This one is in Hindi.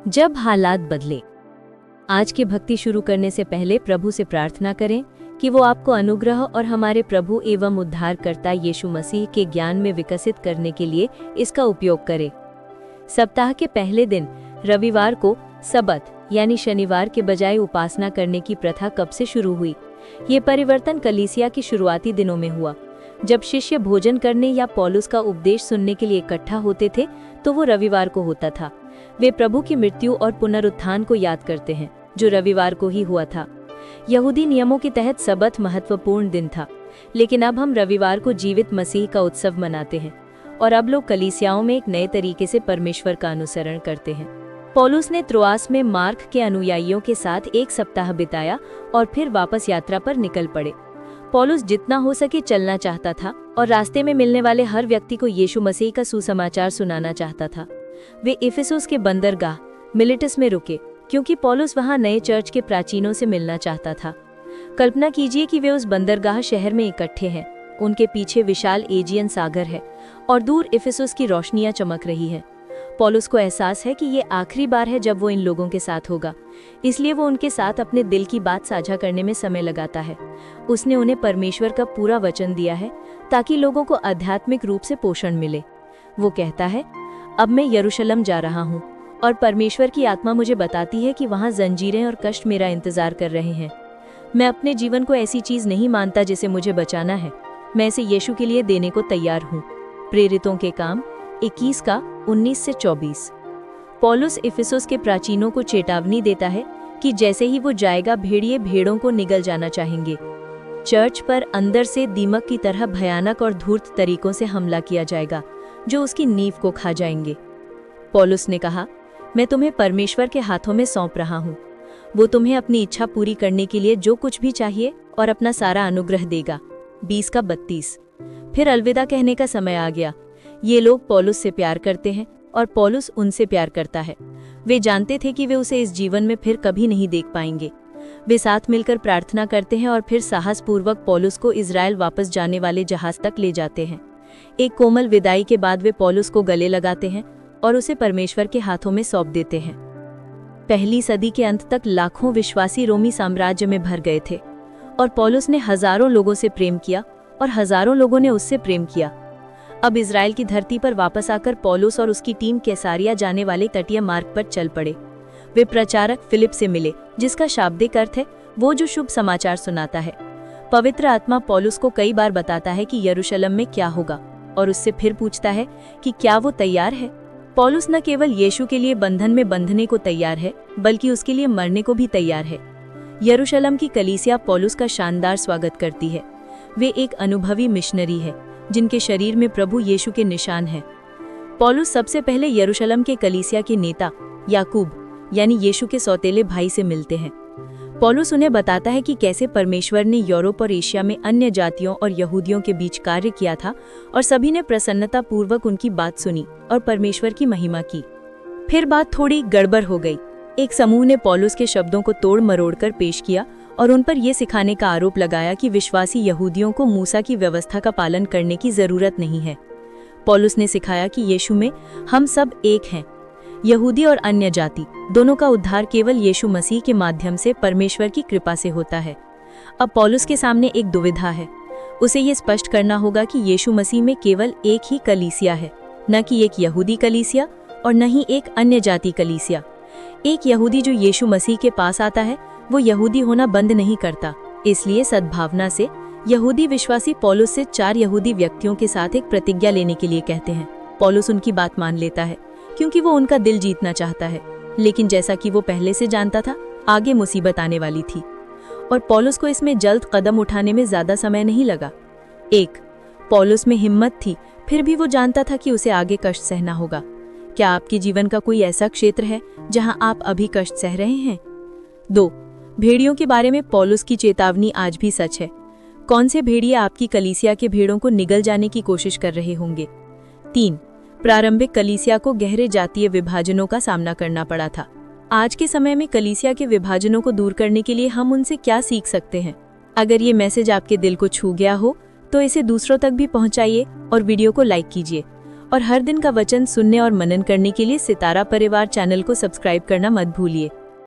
जब हालात बदले। आज की भक्ति शुरू करने से पहले प्रभु से प्रार्थना करें कि वो आपको अनुग्रह और हमारे प्रभु एवं उद्धारकर्ता यीशु मसीह के ज्ञान में विकसित करने के लिए इसका उपयोग करे। सप्ताह के पहले दिन रविवार को सबत यानी शनिवार के बजाय उपासना करने की प्रथा कब से शुरू हुई? ये परिवर्तन कलीसिया की शुरुआती दिनों में हुआ। जब शिष्य भोजन करने या पौलुस का उपदेश सुनने के लिए इकट्ठा होते थे तो वो रविवार को होता था। वे प्रभु की मृत्यु और पुनरुत्थान को याद करते हैं जो रविवार को ही हुआ था। यहूदी नियमों के तहत सबत महत्वपूर्ण दिन था, लेकिन अब हम रविवार को जीवित मसीह का उत्सव मनाते हैं और अब लोग कलीसियाओं में एक नए तरीके से परमेश्वर का अनुसरण करते हैं। पौलुस ने त्रोआस में मार्क के अनुयायियों के साथ एक सप्ताह बिताया और फिर वापस यात्रा पर निकल पड़े। पौलुस जितना हो सके चलना चाहता था और रास्ते में मिलने वाले हर व्यक्ति को यीशु मसीह का सुसमाचार सुनाना चाहता था। वे इफिसुस के बंदरगाह मिलेटस में रुके क्योंकि पौलुस वहां नए चर्च के प्राचीनों से मिलना चाहता था। कल्पना कीजिए कि वे उस बंदरगाह शहर में इकट्ठे हैं। उनके पीछे विशाल एजियन सागर है और दूर इफिसुस की रोशनियां चमक रही हैं। पौलुस को एहसास है कि ये आखिरी बार है जब वो इन लोगों के साथ होगा, इसलिए वो उनके साथ अपने दिल की बात साझा करने में समय लगाता है। उसने उन्हें परमेश्वर का पूरा वचन दिया है ताकि लोगों को आध्यात्मिक रूप से पोषण मिले। वो कहता है, अब मैं यरूशलेम जा रहा हूँ और परमेश्वर की आत्मा मुझे बताती है कि वहाँ जंजीरें और कष्ट मेरा इंतजार कर रहे हैं। मैं अपने जीवन को ऐसी चीज नहीं मानता जिसे मुझे बचाना है। मैं इसे यीशु के लिए देने को तैयार हूँ। प्रेरितों के काम 21 का 19 से 24। पौलुस इफिसुस के प्राचीनों को चेतावनी देता है कि जैसे ही वो जाएगा भेड़िए भेड़ों को निगल जाना चाहेंगे। चर्च पर अंदर से दीमक की तरह भयानक और धूर्त तरीकों से हमला किया जाएगा जो उसकी नींव को खा जाएंगे। पौलुस ने कहा, मैं तुम्हें परमेश्वर के हाथों में सौंप रहा हूँ। वो तुम्हें अपनी इच्छा पूरी करने के लिए जो कुछ भी चाहिए और अपना सारा अनुग्रह देगा। 20 का 32। फिर अलविदा कहने का समय आ गया। ये लोग पौलुस से प्यार करते हैं और पौलुस उनसे प्यार करता है। वे जानते थे कि वे उसे इस जीवन में फिर कभी नहीं देख पाएंगे। वे साथ मिलकर प्रार्थना करते हैं और फिर साहसपूर्वक पौलुस को इजराइल वापस जाने वाले जहाज तक ले जाते हैं। एक कोमल विदाई के बाद वे पौलुस को गले लगाते हैं और उसे परमेश्वर के हाथों में सौंप देते हैं। पहली सदी के अंत तक लाखों विश्वासी रोमी साम्राज्य में भर गए थे और पौलुस ने हजारों लोगों से प्रेम किया और हजारों लोगों ने उससे प्रेम किया। अब इजराइल की धरती पर वापस आकर पौलुस और उसकी टीम कैसारिया जाने वाले तटीय मार्ग पर चल पड़े। वे प्रचारक फिलिप से मिले, जिसका शाब्दिक अर्थ है वो जो शुभ समाचार सुनाता है। पवित्र आत्मा पौलुस को कई बार बताता है कि यरूशलेम में क्या होगा और उससे फिर पूछता है कि क्या वो तैयार है। पौलुस न केवल यीशु के लिए बंधन में बंधने को तैयार है बल्कि उसके लिए मरने को भी तैयार है। यरूशलेम की कलीसिया पौलुस का शानदार स्वागत करती है। वे एक अनुभवी मिशनरी है जिनके शरीर में प्रभु यीशु के निशान हैं। पौलुस सबसे पहले यरूशलेम के कलीसिया के नेता याकूब यानी यीशु के सौतेले भाई से मिलते हैं। पौलुस उन्हें बताता है कि कैसे परमेश्वर ने यूरोप और एशिया में अन्य जातियों और यहूदियों के बीच कार्य किया था और सभी ने प्रसन्नता पूर्वक उनकी बात सुनी और परमेश्वर की महिमा की। फिर बात थोड़ी गड़बड़ हो गई। एक समूह ने पौलुस के शब्दों को तोड़ मरोड़ कर पेश किया और उन पर यह सिखाने का आरोप लगाया कि विश्वासी यहूदियों को मूसा की व्यवस्था का पालन करने की जरूरत नहीं है। पौलुस ने सिखाया कि यीशु में हम सब एक हैं। यहूदी और अन्य जाति दोनों का उद्धार केवल यीशु मसीह के माध्यम से परमेश्वर की कृपा से होता है। अब पौलुस के सामने एक दुविधा है। उसे ये स्पष्ट करना होगा कि यीशु मसीह में केवल एक ही कलीसिया है, न कि एक यहूदी कलीसिया और न ही एक अन्य जाति कलीसिया। एक यहूदी जो यीशु मसीह के पास आता है वो यहूदी होना बंद नहीं करता। इसलिए सद्भावना से यहूदी विश्वासी पौलुस से 4 यहूदी व्यक्तियों के साथ एक प्रतिज्ञा लेने के लिए कहते हैं। पौलुस उनकी बात मान लेता है क्योंकि वो उनका दिल जीतना चाहता है, लेकिन जैसा कि वो पहले से जानता था आगे मुसीबत आने वाली थी और पौलुस को इसमें जल्द कदम उठाने में ज्यादा समय नहीं लगा। 1. पौलुस में हिम्मत थी, फिर भी वो जानता था कि उसे आगे कष्ट सहना होगा। क्या आपके जीवन का कोई ऐसा क्षेत्र है जहां आप अभी कष्ट सह रहे हैं? 2. भेड़ियों के बारे में पौलुस की चेतावनी आज भी सच है। कौन से भेड़िए आपकी कलीसिया के भेड़ों को निगल जाने की कोशिश कर रहे होंगे? 3. प्रारंभिक कलीसिया को गहरे जातीय विभाजनों का सामना करना पड़ा था। आज के समय में कलीसिया के विभाजनों को दूर करने के लिए हम उनसे क्या सीख सकते हैं? अगर ये मैसेज आपके दिल को छू गया हो तो इसे दूसरों तक भी पहुंचाइए और वीडियो को लाइक कीजिए और हर दिन का वचन सुनने और मनन करने के लिए सितारा परिवार चैनल को सब्सक्राइब करना मत भूलिए।